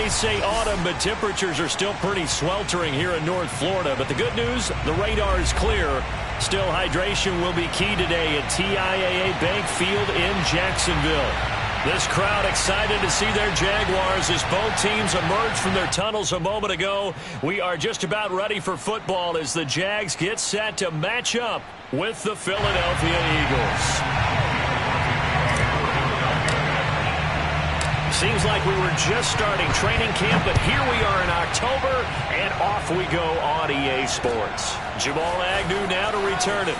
Say autumn, but temperatures are still pretty sweltering here in North Florida. But the good news, the radar is clear. Still, hydration will be key today at TIAA Bank Field in Jacksonville. This crowd excited to see their Jaguars as both teams emerge from their tunnels a moment ago. We are just about ready for football as the Jags get set to match up with the Philadelphia Eagles. Seems like we were just starting training camp, but here we are in October, and off we go on EA Sports. Jamal Agnew now to return it.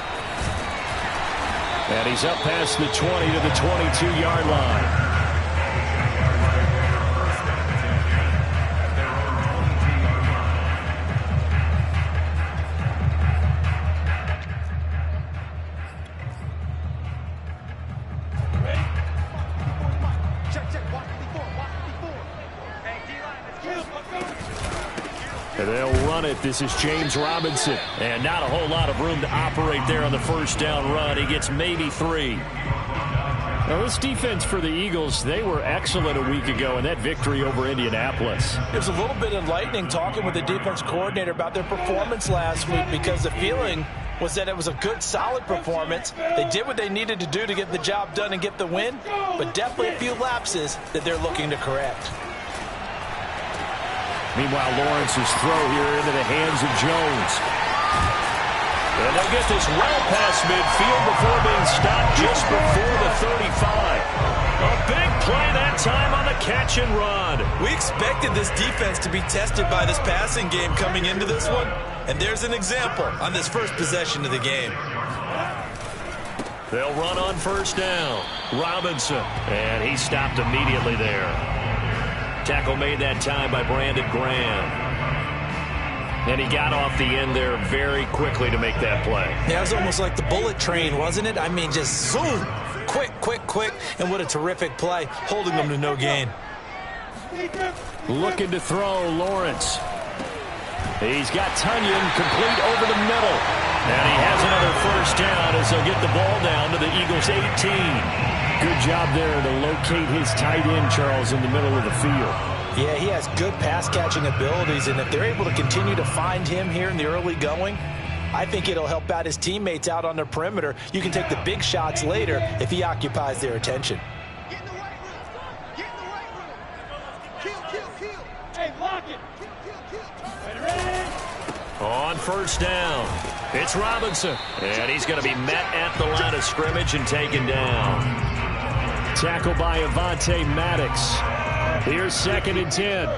And he's up past the 20 to the 22-yard line. They'll run it. This is James Robinson. And not a whole lot of room to operate there on the first down run. He gets maybe 3. Now, this defense for the Eagles, they were excellent a week ago in that victory over Indianapolis. It was a little bit enlightening talking with the defense coordinator about their performance last week because the feeling was that it was a good, solid performance. They did what they needed to do to get the job done and get the win, but definitely a few lapses that they're looking to correct. Meanwhile, Lawrence's throw here into the hands of Jones. And they'll get this well past midfield before being stopped just before the 35. A big play that time on the catch and run. We expected this defense to be tested by this passing game coming into this one. And there's an example on this first possession of the game. They'll run on first down. Robinson. And he stopped immediately there. Tackle made that time by Brandon Graham. And he got off the end there very quickly to make that play. Yeah, it was almost like the bullet train, wasn't it? I mean, just zoom. Quick, quick, quick. And what a terrific play, holding them to no gain. Looking to throw, Lawrence. He's got Tunyon complete over the middle. And he has another first down as they'll get the ball down to the Eagles' 18. Good job there to locate his tight end, Charles, in the middle of the field. Yeah, he has good pass-catching abilities, and if they're able to continue to find him here in the early going, I think it'll help out his teammates out on the perimeter. You can take the big shots later if he occupies their attention. Get in the right room. Get in the right room. Kill. Hey, block it. Kill. Ready? On first down, it's Robinson. And he's going to be met at the line of scrimmage and taken down. Tackle by Avonte Maddox. Here's 2nd and 10.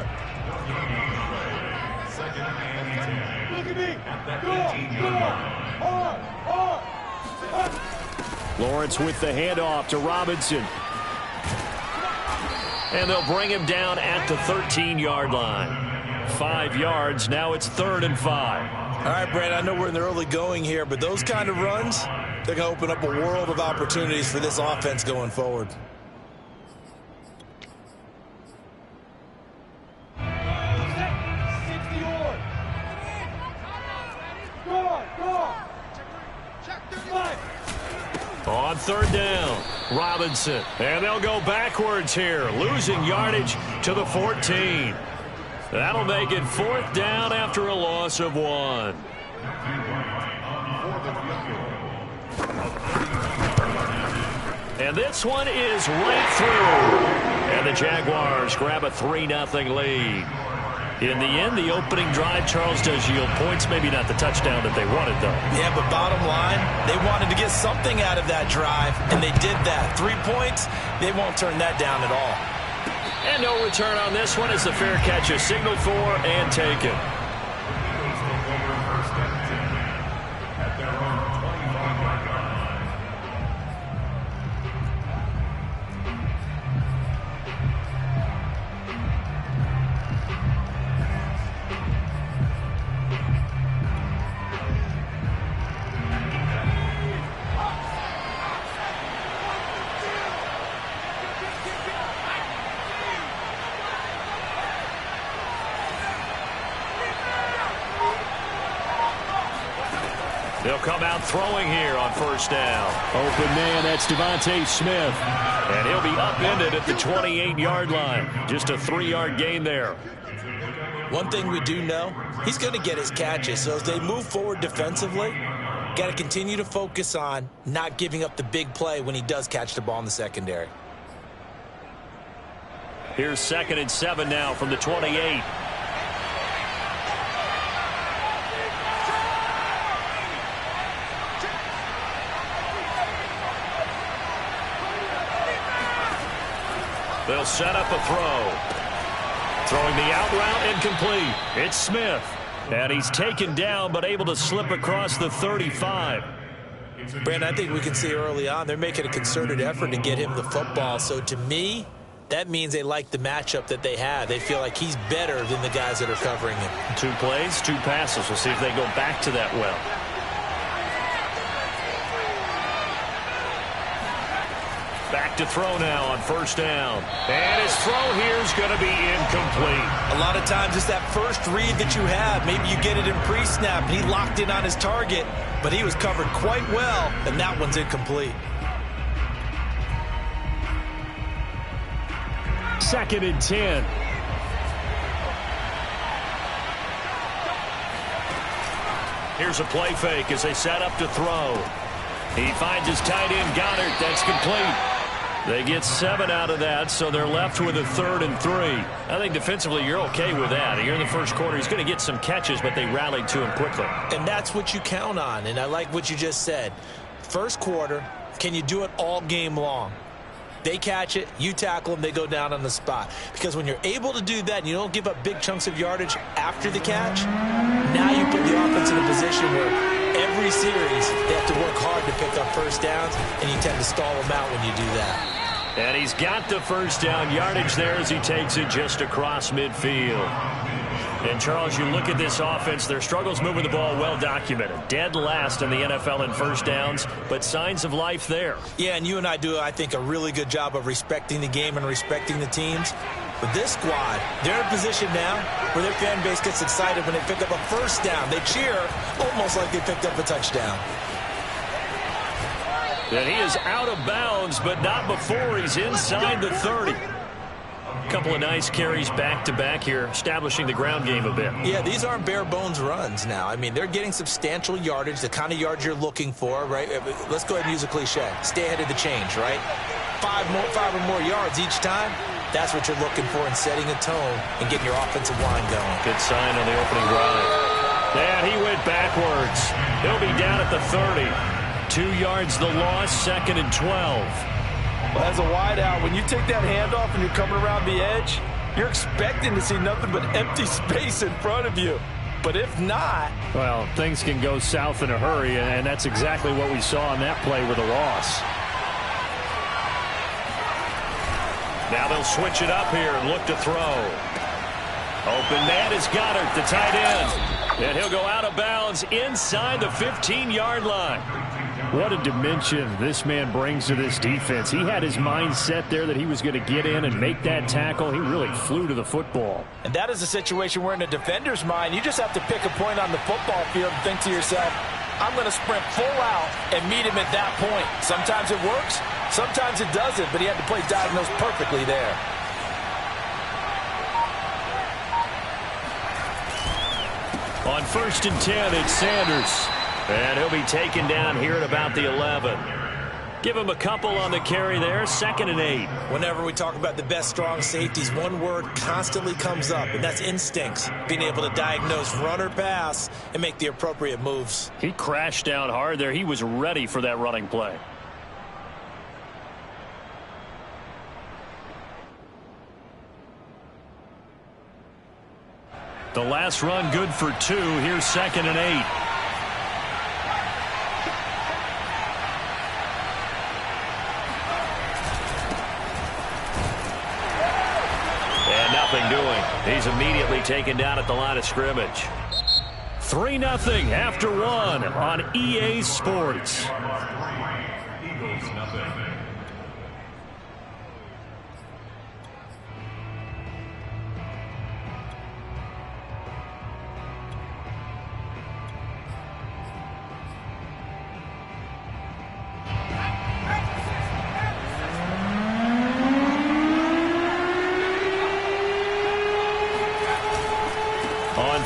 Lawrence with the handoff to Robinson. And they'll bring him down at the 13-yard line. 5 yards. Now it's 3rd and 5. All right, Brad, I know we're in the early going here, but those kind of runs, they're going to open up a world of opportunities for this offense going forward. On 3rd down, Robinson. And they'll go backwards here, losing yardage to the 14. That'll make it 4th down after a loss of 1. And this one is right through. And the Jaguars grab a 3-0 lead. In the end, the opening drive, Charles, does yield points. Maybe not the touchdown that they wanted, though. Yeah, but bottom line, they wanted to get something out of that drive, and they did that. 3 points, they won't turn that down at all. And no return on this one as the fair catch is signaled for and taken. They'll come out throwing here on first down. Open man, that's Devontae Smith. And he'll be upended at the 28-yard line. Just a 3-yard gain there. One thing we do know, he's going to get his catches. So as they move forward defensively, got to continue to focus on not giving up the big play when he does catch the ball in the secondary. Here's 2nd and 7 now from the 28. They'll set up a throw. Throwing the out route incomplete. It's Smith. And he's taken down but able to slip across the 35. Brandon, I think we can see early on they're making a concerted effort to get him the football. So to me, that means they like the matchup that they have. They feel like he's better than the guys that are covering him. 2 plays, 2 passes. We'll see if they go back to that well. Back to throw now on first down. And his throw here is going to be incomplete. A lot of times it's that first read that you have. Maybe you get it in pre-snap, and he locked in on his target, but he was covered quite well, and that one's incomplete. 2nd and 10. Here's a play fake as they set up to throw. He finds his tight end, Goddard. That's complete. They get 7 out of that, so they're left with a 3rd and 3. I think defensively you're okay with that. Here in the first quarter, he's going to get some catches, but they rallied to him quickly. And that's what you count on, and I like what you just said. First quarter, can you do it all game long? They catch it, you tackle them, they go down on the spot. Because when you're able to do that and you don't give up big chunks of yardage after the catch, now you put the offense in a position where every series they have to work hard to pick up first downs, and you tend to stall them out when you do that. And he's got the first down yardage there as he takes it just across midfield. And, Charles, you look at this offense, their struggles moving the ball well documented. Dead last in the NFL in first downs, but signs of life there. Yeah, and you and I do, I think, a really good job of respecting the game and respecting the teams. But this squad, they're in a position now where their fan base gets excited when they pick up a first down. They cheer almost like they picked up a touchdown. And he is out of bounds, but not before he's inside the 30. Couple of nice carries back-to-back here, establishing the ground game a bit. Yeah, these aren't bare-bones runs now. I mean, they're getting substantial yardage, the kind of yards you're looking for, right? Let's go ahead and use a cliche. Stay ahead of the change, right? 5 or more yards each time. That's what you're looking for in setting a tone and getting your offensive line going. Good sign on the opening drive. And he went backwards. He'll be down at the 30. 2 yards the loss, 2nd and 12. Well, as a wideout, when you take that handoff and you're coming around the edge, you're expecting to see nothing but empty space in front of you. But if not... well, things can go south in a hurry, and that's exactly what we saw on that play with a loss. Now they'll switch it up here and look to throw. Open man is Goddard, the tight end. And he'll go out of bounds inside the 15-yard line. What a dimension this man brings to this defense. He had his mind set there that he was going to get in and make that tackle. He really flew to the football. And that is a situation where in a defender's mind, you just have to pick a point on the football field and think to yourself, I'm going to sprint full out and meet him at that point. Sometimes it works, sometimes it doesn't, but he had to play diagnosed perfectly there. On 1st and 10, it's Sanders. And he'll be taken down here at about the 11. Give him a couple on the carry there, 2nd and 8. Whenever we talk about the best strong safeties, one word constantly comes up, and that's instincts. Being able to diagnose run or pass and make the appropriate moves. He crashed down hard there. He was ready for that running play. The last run good for 2. Here's 2nd and 8. Doing. He's immediately taken down at the line of scrimmage. 3-0 after 1 on EA Sports.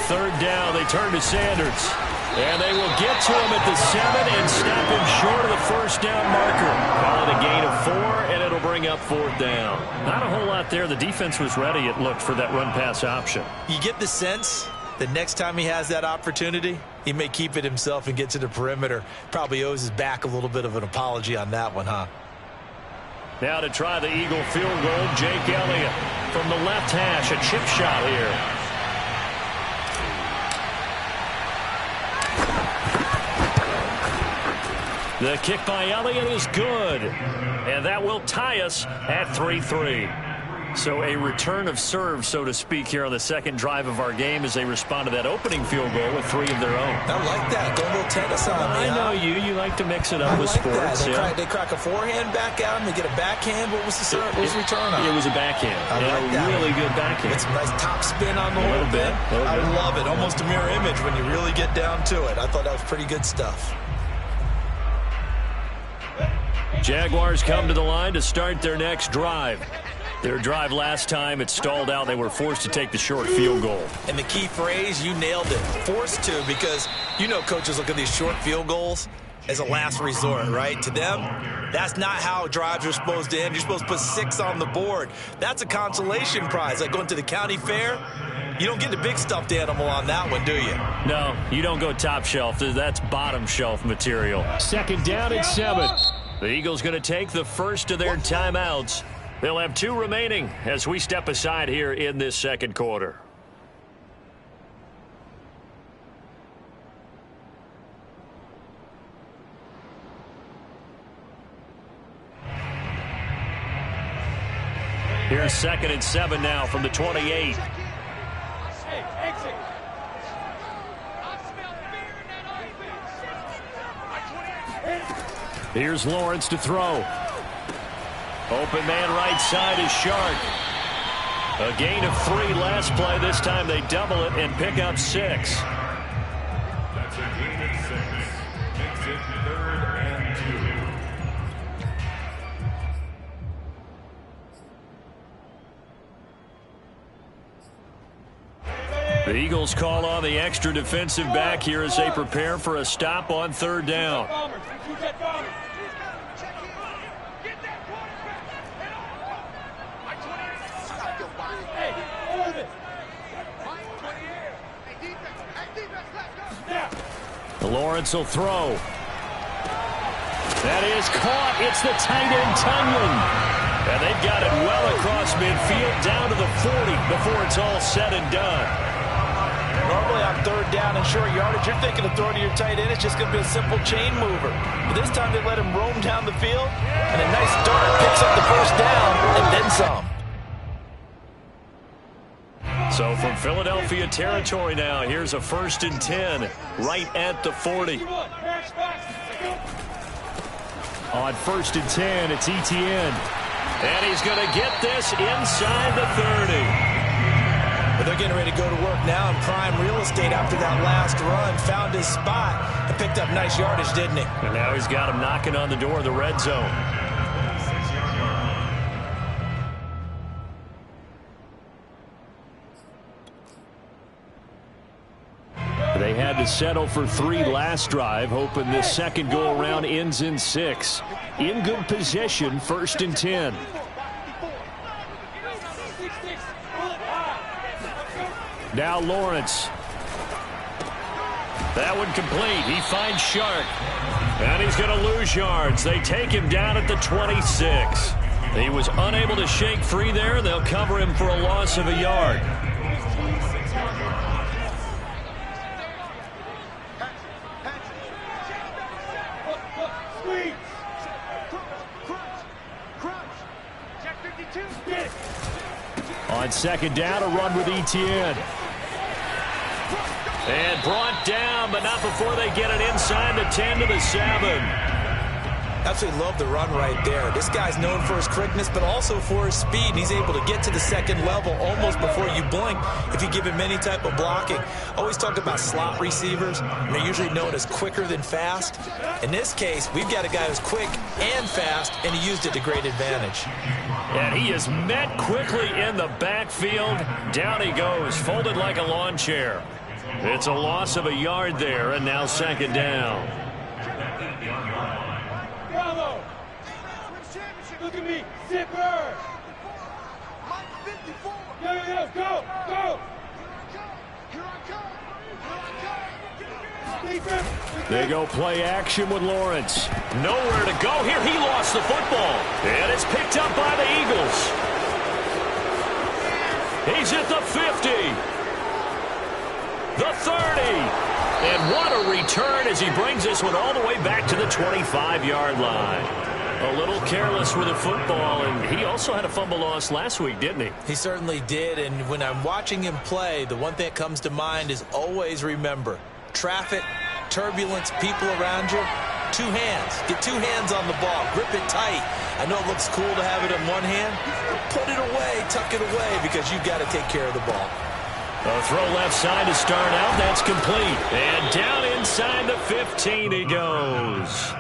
third down. They turn to Sanders. And they will get to him at the 7 and stop him short of the first down marker. Call it a gain of 4, and it'll bring up fourth down. Not a whole lot there. The defense was ready, it looked, for that run-pass option. You get the sense that next time he has that opportunity, he may keep it himself and get to the perimeter. Probably owes his back a little bit of an apology on that one, huh? Now to try the Eagle field goal, Jake Elliott from the left hash, a chip shot here. The kick by Elliott is good, and that will tie us at 3-3. So a return of serve, so to speak, here on the second drive of our game as they respond to that opening field goal with 3 of their own. I like that. Go a little tennis on me. I know you like to mix it up with sports. They crack a forehand back out and they get a backhand. What was the return on? It was a backhand. A really good backhand. It's a nice top spin on the whole thing. I love it. Almost a mirror image when you really get down to it. I thought that was pretty good stuff. Jaguars come to the line to start their next drive. Their drive last time, it stalled out. They were forced to take the short field goal. And the key phrase, you nailed it. Forced to, because you know coaches look at these short field goals as a last resort, right? To them, that's not how drives are supposed to end. You're supposed to put 6 on the board. That's a consolation prize. Like going to the county fair, you don't get the big stuffed animal on that one, do you? No, you don't go top shelf. That's bottom shelf material. Second down and 7. The Eagles going to take the first of their timeouts. They'll have 2 remaining as we step aside here in this second quarter. Here's second and 7 now from the 28. Here's Lawrence to throw. Open man right side is Shark. A gain of 3 last play. This time they double it and pick up 6. That's a gain of 6. Makes it 3rd and 2. The Eagles call on the extra defensive back here as they prepare for a stop on 3rd down. Lawrence will throw. That is caught. It's the tight end, Tunyon. And they've got it well across midfield down to the 40 before it's all said and done. Normally on 3rd down and short yardage, you're thinking of throwing to your tight end. It's just going to be a simple chain mover. But this time they let him roam down the field, and a nice dart picks up the first down and then some. So from Philadelphia territory now, here's a 1st and 10 right at the 40. On 1st and 10, it's Etienne. And he's going to get this inside the 30. But they're getting ready to go to work now in prime real estate after that last run. Found his spot and picked up nice yardage, didn't he? And now he's got him knocking on the door of the red zone. They had to settle for 3 last drive, hoping this second go-around ends in 6. In good possession, 1st and 10. Now Lawrence. That one complete. He finds Shark. And he's going to lose yards. They take him down at the 26. He was unable to shake free there. They'll cover him for a loss of a yard. On 2nd down, a run with Etienne. And brought down, but not before they get it inside the 10 to the 7. Absolutely love the run right there. This guy's known for his quickness, but also for his speed. And he's able to get to the 2nd level almost before you blink if you give him any type of blocking. Always talk about slot receivers, and they're usually known as quicker than fast. In this case, we've got a guy who's quick and fast, and he used it to great advantage. And he is met quickly in the backfield. Down he goes, folded like a lawn chair. It's a loss of a yard there, and now second down. Bravo! Look at me, zipper! Yo, go, go! Here I come! They go play action with Lawrence. Nowhere to go here. He lost the football. And it's picked up by the Eagles. He's at the 50. The 30. And what a return as he brings this one all the way back to the 25-yard line. A little careless with the football, and he also had a fumble loss last week, didn't he? He certainly did, and when I'm watching him play, the one thing that comes to mind is always remember, traffic, turbulence, people around you, two hands. Get two hands on the ball. Grip it tight. I know it looks cool to have it in one hand. Put it away, tuck it away, because you've got to take care of the ball. A throw left side to start out. That's complete. And down inside the 15 he goes.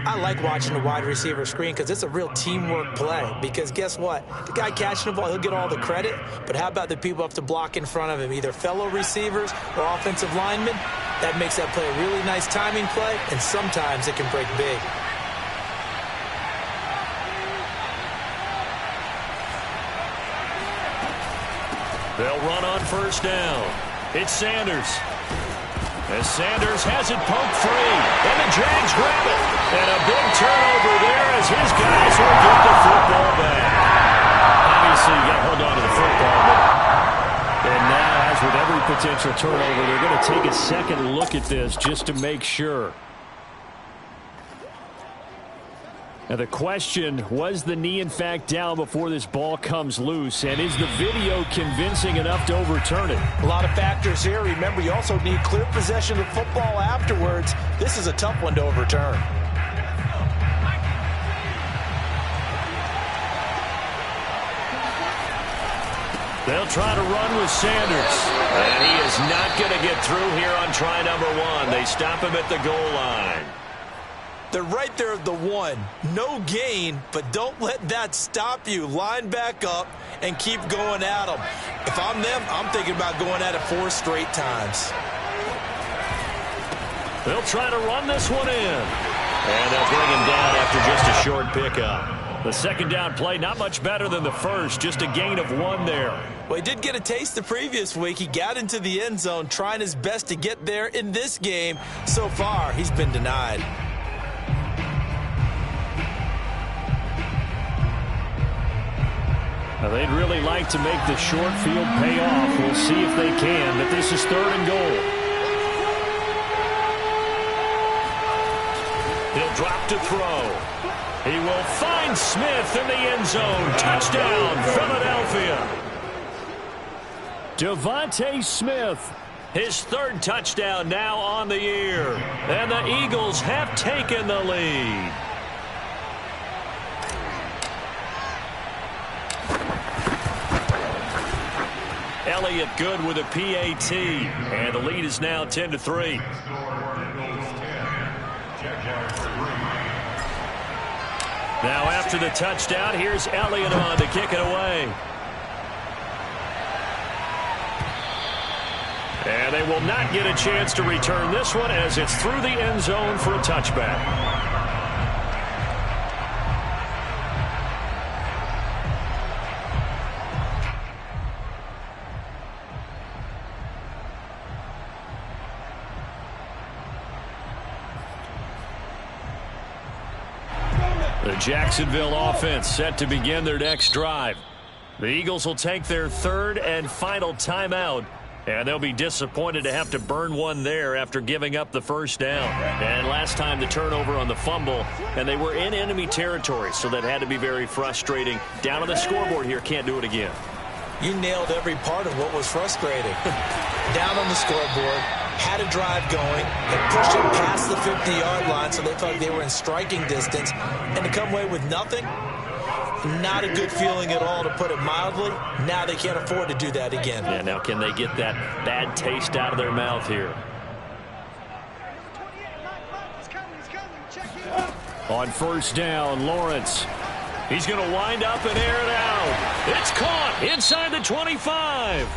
I like watching the wide receiver screen because it's a real teamwork play. Because guess what? The guy catching the ball, he'll get all the credit. But how about the people up to block in front of him, either fellow receivers or offensive linemen? That makes that play a really nice timing play, and sometimes it can break big. They'll run on first down. It's Sanders. As Sanders has it poked free. And the Jags grab it. And a big turnover there as his guys will get the football back. Obviously, you got to hold on to the football. And now, as with every potential turnover, they're going to take a second look at this just to make sure. Now the question, was the knee in fact down before this ball comes loose? And is the video convincing enough to overturn it? A lot of factors here. Remember, you also need clear possession of football afterwards. This is a tough one to overturn. They'll try to run with Sanders. And he is not going to get through here on try number one. They stop him at the goal line. They're right there at the one. No gain, but don't let that stop you. Line back up and keep going at them. If I'm them, I'm thinking about going at it 4 straight times. They'll try to run this one in. And they'll bring him down after just a short pickup. The second down play, not much better than the first. Just a gain of 1 there. Well, he did get a taste the previous week. He got into the end zone, trying his best to get there in this game. So far, he's been denied. Now, they'd really like to make the short field pay off. We'll see if they can, but this is 3rd and goal. He'll drop to throw. He will find Smith in the end zone. Touchdown, Philadelphia. Devontae Smith, his 3rd touchdown now on the year. And the Eagles have taken the lead. Elliott good with a PAT, and the lead is now 10-3. Now after the touchdown, here's Elliott on to kick it away. And they will not get a chance to return this one as it's through the end zone for a touchback. The Jacksonville offense set to begin their next drive. The Eagles will take their 3rd and final timeout, and they'll be disappointed to have to burn one there after giving up the first down. And last time the turnover on the fumble, and they were in enemy territory, so that had to be very frustrating. Down on the scoreboard here, can't do it again. You nailed every part of what was frustrating. Down on the scoreboard, had a drive going, had pushed it past the 50-yard line so they thought they were in striking distance, and to come away with nothing, not a good feeling at all, to put it mildly. Now they can't afford to do that again. Yeah, now can they get that bad taste out of their mouth here? On first down, Lawrence. He's going to wind up and air it out. It's caught inside the 25.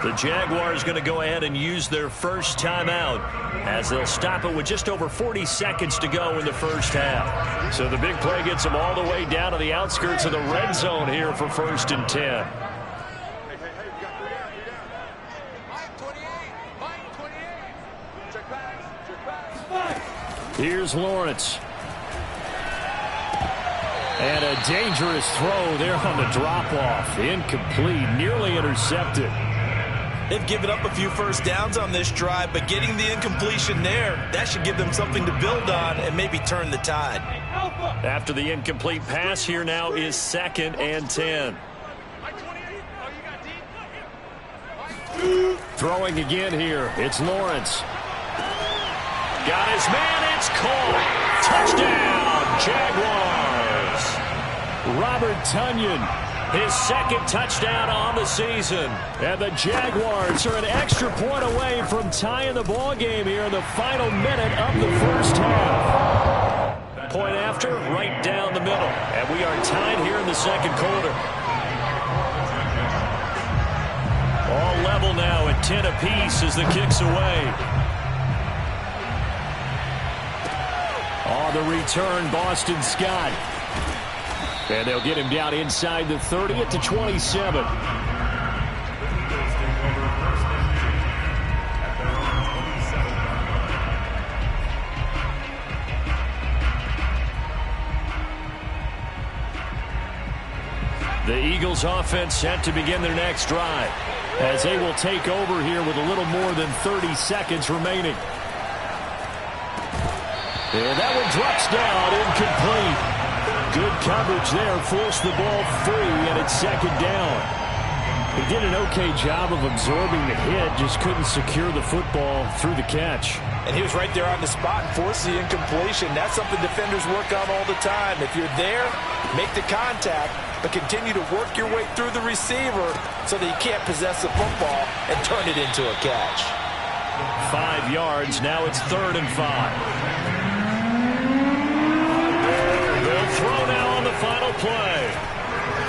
The Jaguars going to go ahead and use their first timeout as they'll stop it with just over 40 seconds to go in the first half. So the big play gets them all the way down to the outskirts of the red zone here for 1st and 10. Here's Lawrence. And a dangerous throw there on the drop-off. Incomplete, nearly intercepted. They've given up a few first downs on this drive, but getting the incompletion there, that should give them something to build on and maybe turn the tide. After the incomplete pass, here now is 2nd and 10. Throwing again here, it's Lawrence. Got his man, it's caught. Touchdown, Jaguars. Robert Tonyan, his 2nd touchdown on the season. And the Jaguars are an extra point away from tying the ball game here in the final minute of the first half. Point after, right down the middle. And we are tied here in the 2nd quarter. All level now at 10 apiece as the kick's away. On the return, Boston Scott. And they'll get him down inside the 30 at the 27. The Eagles offense set to begin their next drive as they will take over here with a little more than 30 seconds remaining. And that one drops down, incomplete. Good coverage there, forced the ball free, and it's 2nd down. He did an okay job of absorbing the hit, just couldn't secure the football through the catch. And he was right there on the spot and forced the incompletion. That's something defenders work on all the time. If you're there, make the contact, but continue to work your way through the receiver so that you can't possess the football and turn it into a catch. 5 yards, now it's 3rd and 5. They'll throw now on the final play.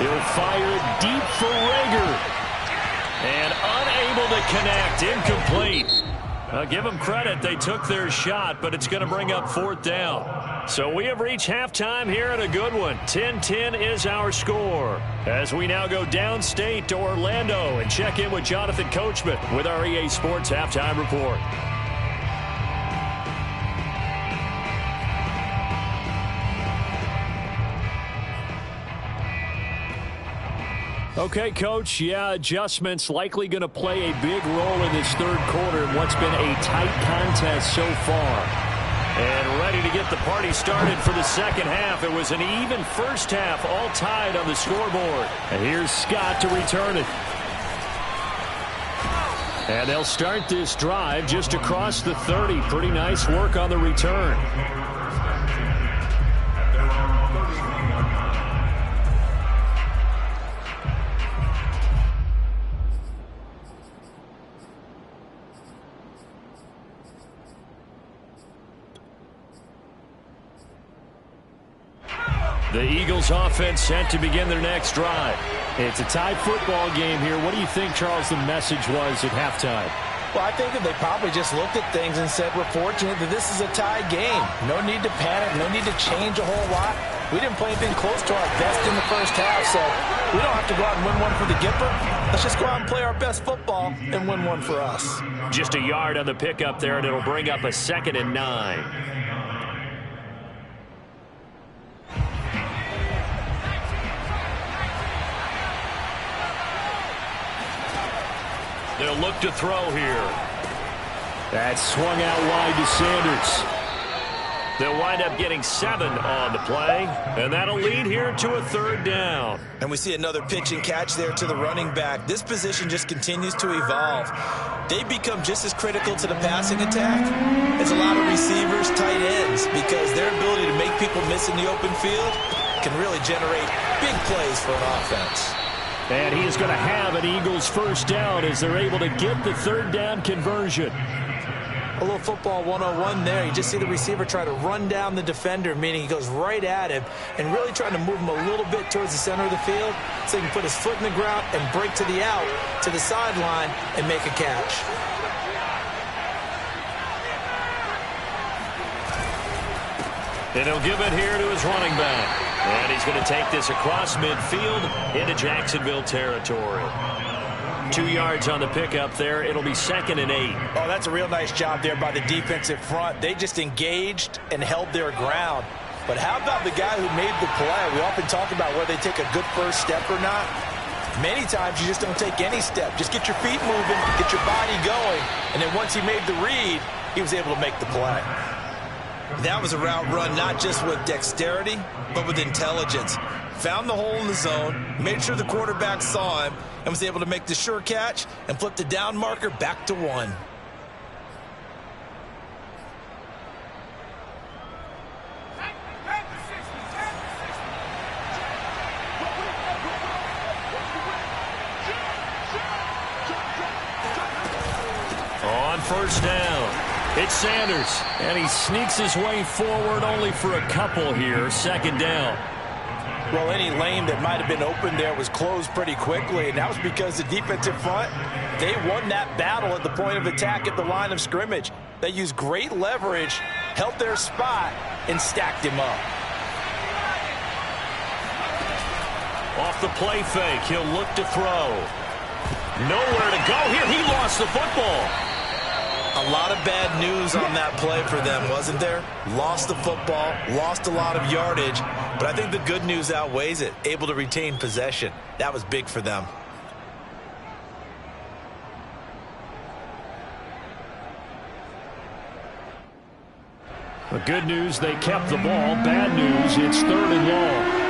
He'll fire deep for Rager. And unable to connect, incomplete. Give them credit, they took their shot, but it's going to bring up 4th down. So we have reached halftime here and a good one. 10-10 is our score. As we now go downstate to Orlando and check in with Jonathan Coachman with our EA Sports Halftime Report. Okay, Coach, yeah, adjustments likely going to play a big role in this 3rd quarter in what's been a tight contest so far. And ready to get the party started for the 2nd half. It was an even first half, all tied on the scoreboard. And here's Scott to return it. And they'll start this drive just across the 30. Pretty nice work on the return. The Eagles offense set to begin their next drive. It's a tie football game here. What do you think, Charles, the message was at halftime? Well, I think that they probably just looked at things and said, we're fortunate that this is a tie game. No need to panic. No need to change a whole lot. We didn't play anything close to our best in the first half, so we don't have to go out and win one for the Gipper. Let's just go out and play our best football and win one for us. Just a yard on the pickup there, and it'll bring up a 2nd and 9. They'll look to throw here. That swung out wide to Sanders. They'll wind up getting 7 on the play, and that'll lead here to a 3rd down. And we see another pitch and catch there to the running back. This position just continues to evolve. They become just as critical to the passing attack as a lot of receivers, tight ends, because their ability to make people miss in the open field can really generate big plays for an offense. And he is going to have an Eagles first down as they're able to get the 3rd down conversion. A little football 101 there. You just see the receiver try to run down the defender, meaning he goes right at him and really trying to move him a little bit towards the center of the field so he can put his foot in the ground and break to the out, to the sideline, and make a catch. And he'll give it here to his running back. And he's going to take this across midfield into Jacksonville territory. 2 yards on the pickup there. It'll be 2nd and 8. Oh, that's a real nice job there by the defensive front. They just engaged and held their ground. But how about the guy who made the play? We often talk about whether they take a good first step or not. Many times you just don't take any step. Just get your feet moving, get your body going, and then once he made the read, he was able to make the play. That was a route run not just with dexterity, but with intelligence. Found the hole in the zone, made sure the quarterback saw him, and was able to make the sure catch and flip the down marker back to 1. On first down, it's Sanders, and he sneaks his way forward only for a couple here. 2nd down. Well, any lane that might have been open there was closed pretty quickly, and that was because the defensive front, they won that battle at the point of attack at the line of scrimmage. They used great leverage, held their spot, and stacked him up. Off the play fake, he'll look to throw. Nowhere to go here. He lost the football. A lot of bad news on that play for them, wasn't there? Lost the football, lost a lot of yardage, but I think the good news outweighs it. Able to retain possession. That was big for them. The good news, they kept the ball. Bad news, it's 3rd and long.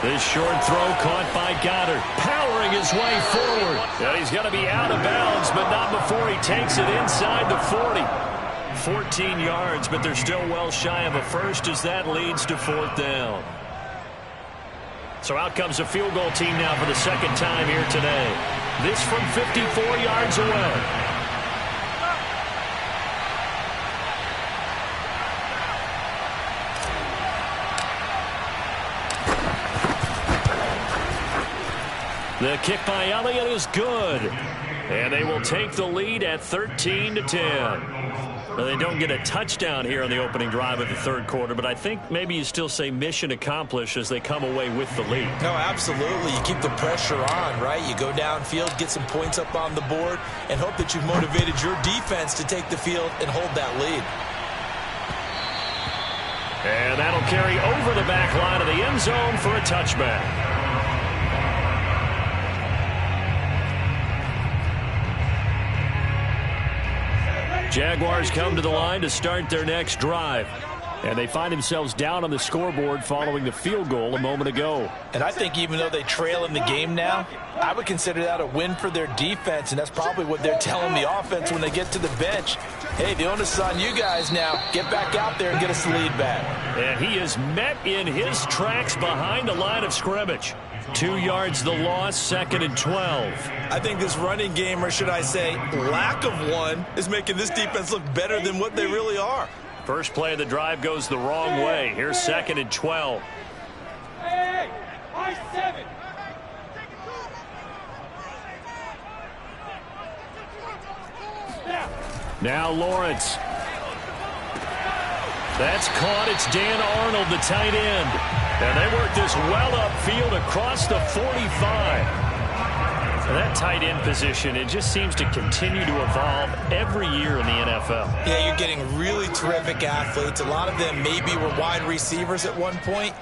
This short throw caught by Goddard, powering his way forward. And he's going to be out of bounds, but not before he takes it inside the 40. 14 yards, but they're still well shy of a first as that leads to 4th down. So out comes a field goal team now for the 2nd time here today. This from 54 yards away. The kick by Elliott is good. And they will take the lead at 13-10. Well, they don't get a touchdown here on the opening drive of the 3rd quarter, but I think maybe you still say mission accomplished as they come away with the lead. No, absolutely. You keep the pressure on, right? You go downfield, get some points up on the board, and hope that you've motivated your defense to take the field and hold that lead. And that'll carry over the back line of the end zone for a touchback. Jaguars come to the line to start their next drive. And they find themselves down on the scoreboard following the field goal a moment ago. And I think even though they trail in the game now, I would consider that a win for their defense, and that's probably what they're telling the offense when they get to the bench. Hey, the onus is on you guys now. Get back out there and get us the lead back. And he is met in his tracks behind the line of scrimmage. 2 yards the loss, 2nd and 12. I think this running game, or should I say lack of one, is making this defense look better than what they really are. First play of the drive goes the wrong way. Here's 2nd and 12. Hey, I-7. Now Lawrence. That's caught. It's Dan Arnold, the tight end. And they work this well upfield across the 45. And that tight end position, it just seems to continue to evolve every year in the NFL. Yeah, you're getting really terrific athletes. A lot of them maybe were wide receivers at one point.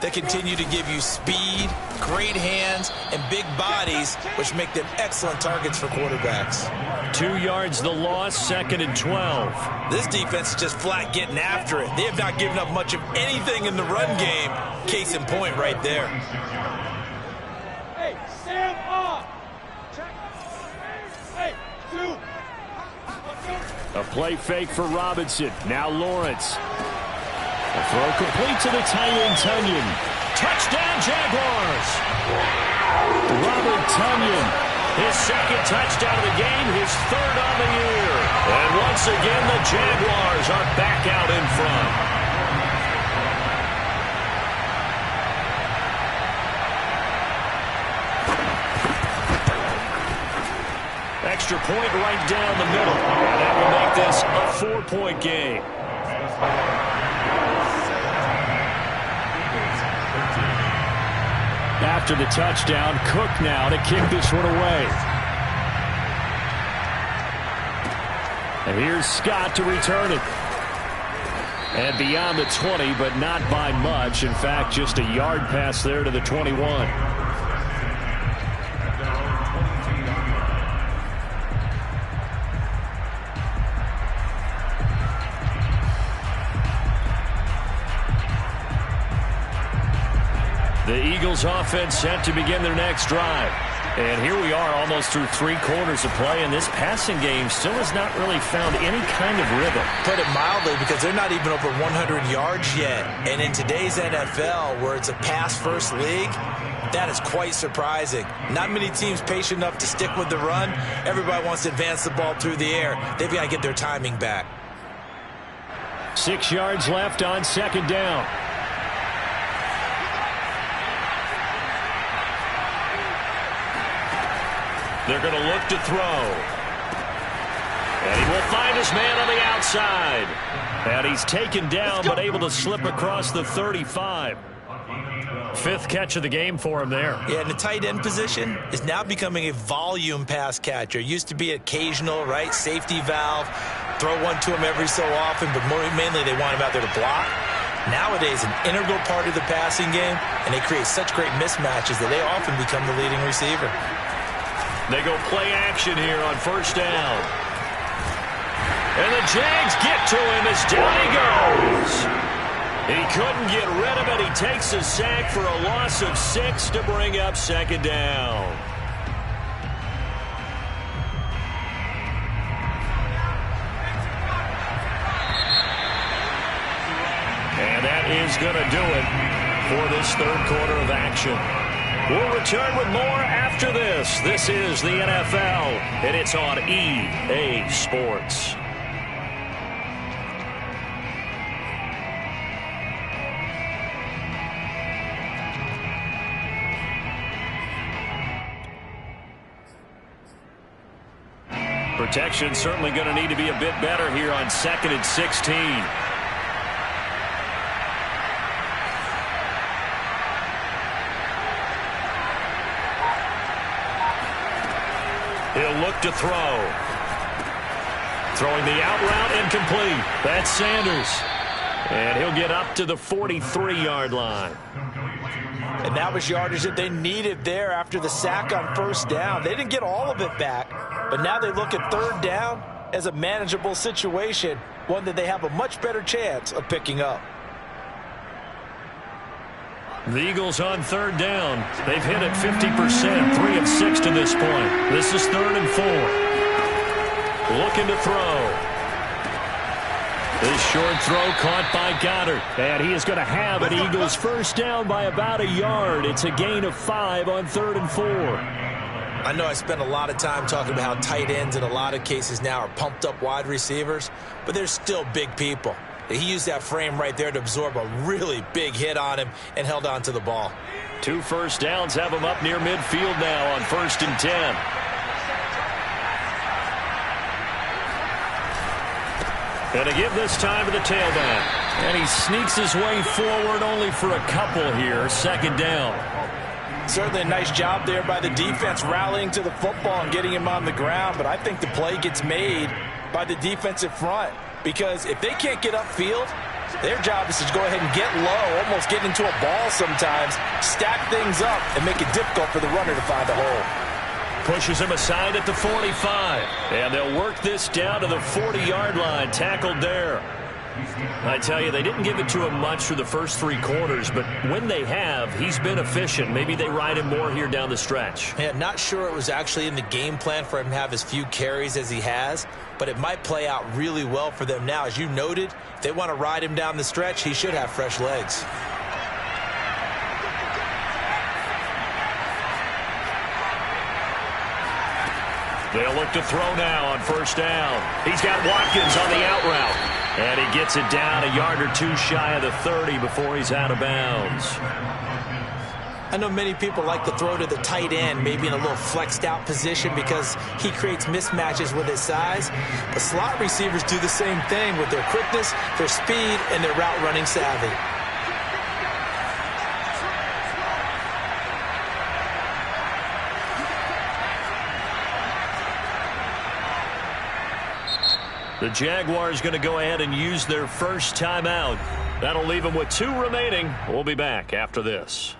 They continue to give you speed, great hands, and big bodies, which make them excellent targets for quarterbacks. 2 yards the loss, 2nd and 12. This defense is just flat getting after it. They have not given up much of anything in the run game. Case in point right there. Hey, Sam off. Hey, 2. A play fake for Robinson. Now Lawrence. A throw complete to the tight end, Tunyon. Touchdown, Jaguars. Robert Tonyan, his second touchdown of the game, his third on the year. And once again, the Jaguars are back out in front. Extra point right down the middle. And that will make this a 4-point game. After the touchdown, Cook now to kick this one away. And here's Scott to return it. And beyond the 20, but not by much. In fact, just a yard pass there to the 21. The Eagles offense set to begin their next drive. And here we are almost through 3 quarters of play, and this passing game still has not really found any kind of rhythm. Put it mildly, because they're not even over 100 yards yet. And in today's NFL, where it's a pass-first league, that is quite surprising. Not many teams patient enough to stick with the run. Everybody wants to advance the ball through the air. They've got to get their timing back. 6 yards left on second down. They're going to look to throw. And he will find his man on the outside. And he's taken down, but able to slip across the 35. 5th catch of the game for him there. Yeah, and the tight end position is now becoming a volume pass catcher. Used to be occasional, right? Safety valve. Throw one to him every so often, but mainly they want him out there to block. Nowadays, an integral part of the passing game, and they create such great mismatches that they often become the leading receiver. They go play action here on first down. And the Jags get to him as down he goes. He couldn't get rid of it. He takes a sack for a loss of 6 to bring up second down. And that is going to do it for this 3rd quarter of action. We'll return with more after this. This is the NFL, and it's on EA Sports. Protection certainly going to need to be a bit better here on 2nd and 16. He'll look to throw. Throwing the out route incomplete. That's Sanders. And he'll get up to the 43-yard line. And that was yardage that they needed there after the sack on first down. They didn't get all of it back, but now they look at 3rd down as a manageable situation, one that they have a much better chance of picking up. The Eagles on 3rd down. They've hit it 50%, 3 of 6 to this point. This is 3rd and 4. Looking to throw. This short throw caught by Goddard. And he is going to have an Eagles first down by about a yard. It's a gain of 5 on 3rd and 4. I know I spent a lot of time talking about how tight ends in a lot of cases now are pumped up wide receivers, but they're still big people. He used that frame right there to absorb a really big hit on him and held on to the ball. 2 first downs have him up near midfield now on 1st and 10. And to give this time to the tailback. And he sneaks his way forward only for a couple here. 2nd down. Certainly a nice job there by the defense rallying to the football and getting him on the ground. But I think the play gets made by the defensive front. Because if they can't get upfield, their job is to go ahead and get low, almost get into a ball sometimes, stack things up, and make it difficult for the runner to find a hole. Pushes him aside at the 45. And they'll work this down to the 40-yard line. Tackled there. I tell you, they didn't give it to him much for the first 3 quarters, but when they have, he's been efficient. Maybe they ride him more here down the stretch. Yeah, not sure it was actually in the game plan for him to have as few carries as he has, but it might play out really well for them now. As you noted, if they want to ride him down the stretch, he should have fresh legs. They'll look to throw now on first down. He's got Watkins on the out route. And he gets it down a yard or two shy of the 30 before he's out of bounds. I know many people like to throw to the tight end, maybe in a little flexed out position because he creates mismatches with his size. But slot receivers do the same thing with their quickness, their speed, and their route running savvy. The Jaguars going to go ahead and use their first timeout. That'll leave them with 2 remaining. We'll be back after this.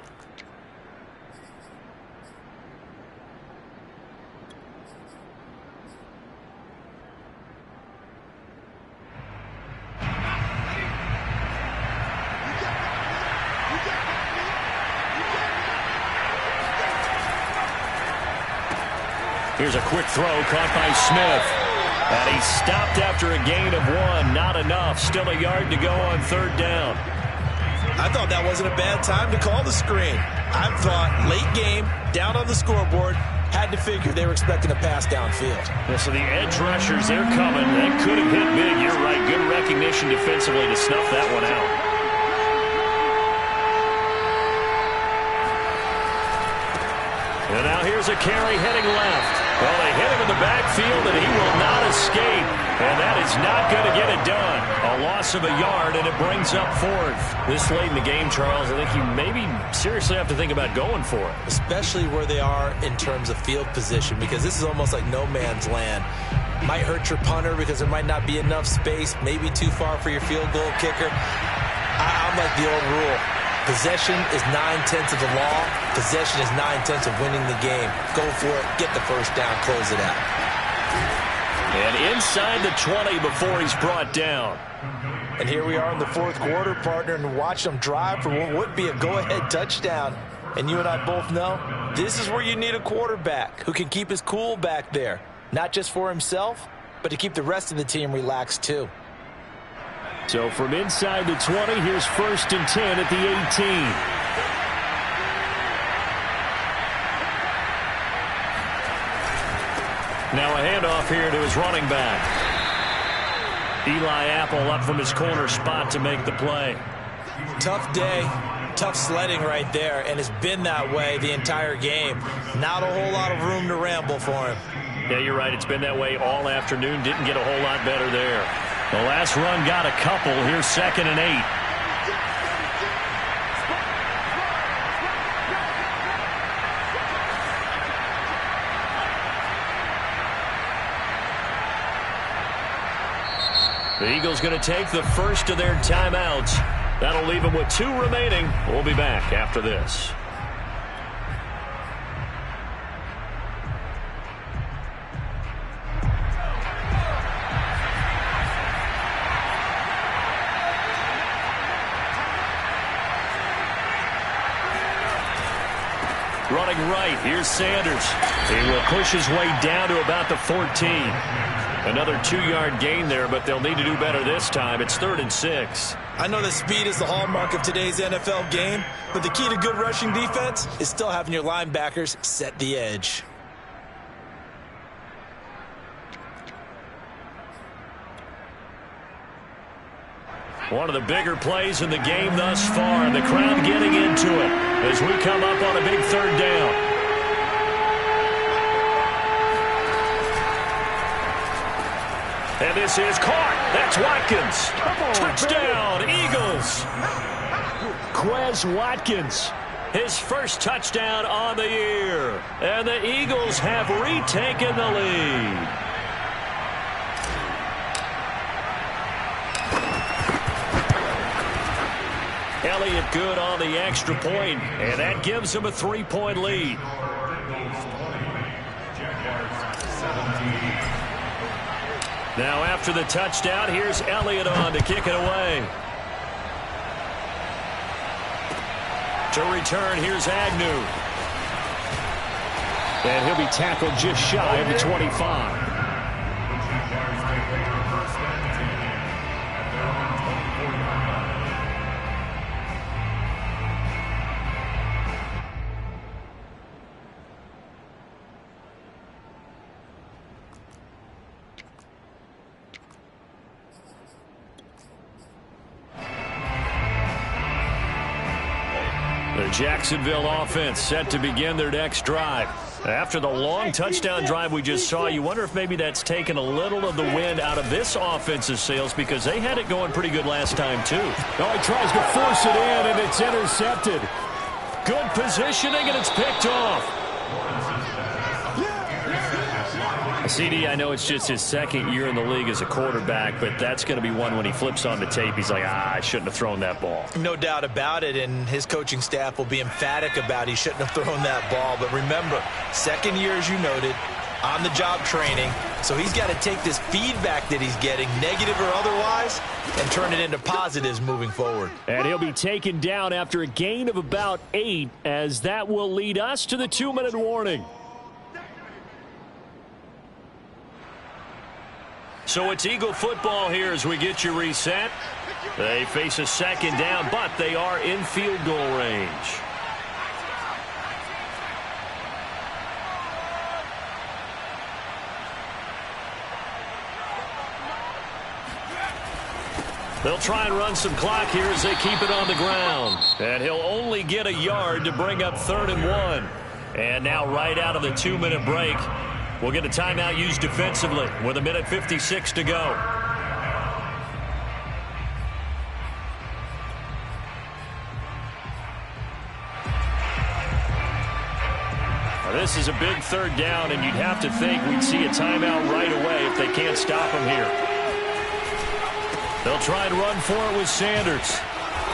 Here's a quick throw caught by Smith. And he stopped after a gain of 1. Not enough. Still a yard to go on third down. I thought that wasn't a bad time to call the screen. I thought late game, down on the scoreboard, had to figure they were expecting a pass downfield. Yeah, so the edge rushers, they're coming. That could have hit big. You're right. Good recognition defensively to snuff that one out. And now here's a carry heading left. Well, they hit him in the backfield, and he will not escape. And that is not going to get it done. A loss of a yard, and it brings up 4th. This late in the game, Charles, I think you maybe seriously have to think about going for it. Especially where they are in terms of field position, because this is almost like no man's land. Might hurt your punter because there might not be enough space, maybe too far for your field goal kicker. I'm like the old rule. Possession is 9/10 of the law. Possession is 9/10 of winning the game. Go for it. Get the first down. Close it out. And inside the 20 before he's brought down. And here we are in the 4th quarter, partner, and watch them drive for what would be a go-ahead touchdown. And you and I both know this is where you need a quarterback who can keep his cool back there. Not just for himself, but to keep the rest of the team relaxed too. So from inside the 20, here's 1st and 10 at the 18. Now a handoff here to his running back. Eli Apple up from his corner spot to make the play. Tough day, tough sledding right there, and it's been that way the entire game. Not a whole lot of room to ramble for him. Yeah, you're right. It's been that way all afternoon. Didn't get a whole lot better there. The last run got a couple. Here's 2nd and 8. The Eagles going to take the first of their timeouts. That'll leave them with 2 remaining. We'll be back after this. Running right, here's Sanders. He will push his way down to about the 14. Another 2-yard gain there, but they'll need to do better this time. It's 3rd and 6. I know that speed is the hallmark of today's NFL game, but the key to good rushing defense is still having your linebackers set the edge. One of the bigger plays in the game thus far, and the crowd getting into it as we come up on a big 3rd down. And this is caught. That's Watkins. Touchdown, Eagles. Quez Watkins, his first touchdown on the year. And the Eagles have retaken the lead. Elliott good on the extra point, and that gives him a 3-point lead. Now after the touchdown, here's Elliott on to kick it away. To return, here's Agnew. And he'll be tackled just shy of the 25. The Jacksonville offense set to begin their next drive. After the long touchdown drive we just saw, you wonder if maybe that's taken a little of the wind out of this offense's sails because they had it going pretty good last time, too. Oh, he tries to force it in, and it's intercepted. Good positioning, and it's picked off. CD, I know it's just his second year in the league as a quarterback, but that's going to be one when he flips on the tape. He's like, I shouldn't have thrown that ball. No doubt about it, and his coaching staff will be emphatic about he shouldn't have thrown that ball. But remember, second year, as you noted, on-the-job training, so he's got to take this feedback that he's getting, negative or otherwise, and turn it into positives moving forward. And he'll be taken down after a gain of about 8, as that will lead us to the 2-minute warning. So it's Eagle football here as we get you reset. They face a second down, but they are in field goal range. They'll try and run some clock here as they keep it on the ground. And he'll only get a yard to bring up 3rd and 1. And now right out of the 2-minute break, we'll get a timeout used defensively with 1:56 to go. Now this is a big 3rd down, and you'd have to think we'd see a timeout right away if they can't stop him here. They'll try and run for it with Sanders.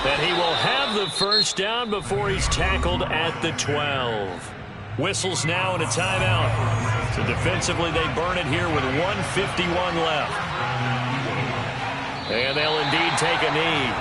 And he will have the 1st down before he's tackled at the 12. Whistles now and a timeout. So defensively, they burn it here with 1:51 left. And they'll indeed take a knee.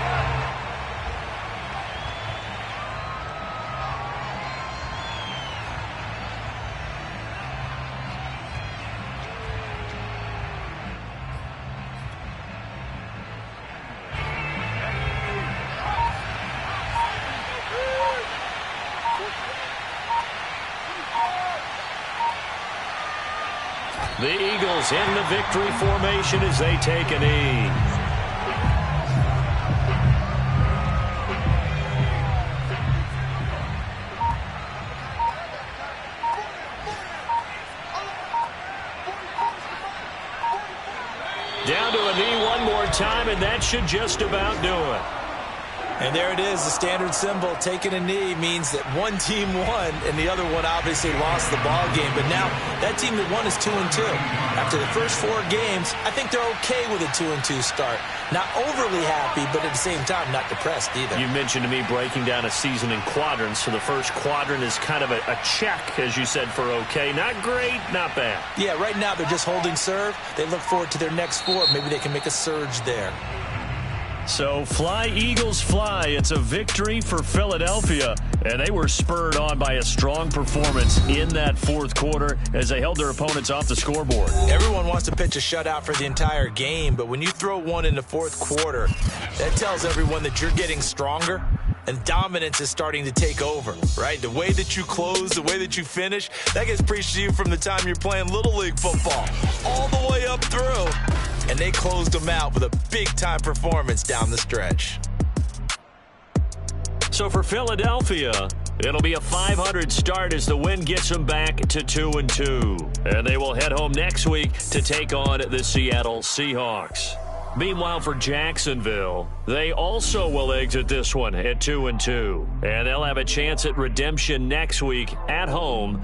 The Eagles in the victory formation as they take a knee. Down to a knee one more time, and that should just about do it. And there it is, the standard symbol. Taking a knee means that one team won, and the other one obviously lost the ball game. But now that team that won is 2-2. After the first 4 games, I think they're okay with a 2-2 start. Not overly happy, but at the same time, not depressed either. You mentioned to me breaking down a season in quadrants. So the first quadrant is kind of a check, as you said, for okay. Not great, not bad. Yeah, right now they're just holding serve. They look forward to their next 4. Maybe they can make a surge there. So fly, Eagles, fly. It's a victory for Philadelphia. And they were spurred on by a strong performance in that 4th quarter as they held their opponents off the scoreboard. Everyone wants to pitch a shutout for the entire game, but when you throw one in the 4th quarter, that tells everyone that you're getting stronger and dominance is starting to take over, right? The way that you close, the way that you finish, that gets preached to you from the time you're playing Little League football all the way up through. And they closed them out with a big-time performance down the stretch. So for Philadelphia, it'll be a 500 start as the win gets them back to 2-2. And they will head home next week to take on the Seattle Seahawks. Meanwhile, for Jacksonville, they also will exit this one at 2-2. And they'll have a chance at redemption next week at home